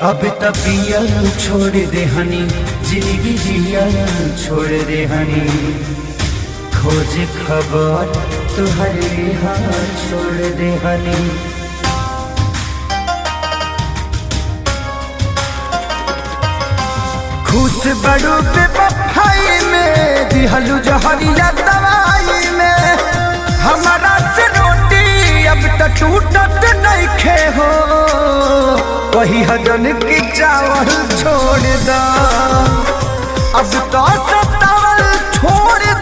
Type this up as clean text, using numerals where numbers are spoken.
अब तबिया छोड़ दे हनी, जिंदगी जिया छोड़ दे हनी, खोज खबर तुहरे हाथ छोड़ दे हनी। खुश बड़ू पे बफाई में दिहलू जहरीला दवाई में, हमारा से रोटी अब तक टूटत नहीं खे हो, वही हजन की चावल छोड़ दा, अब तो सतावल छोड़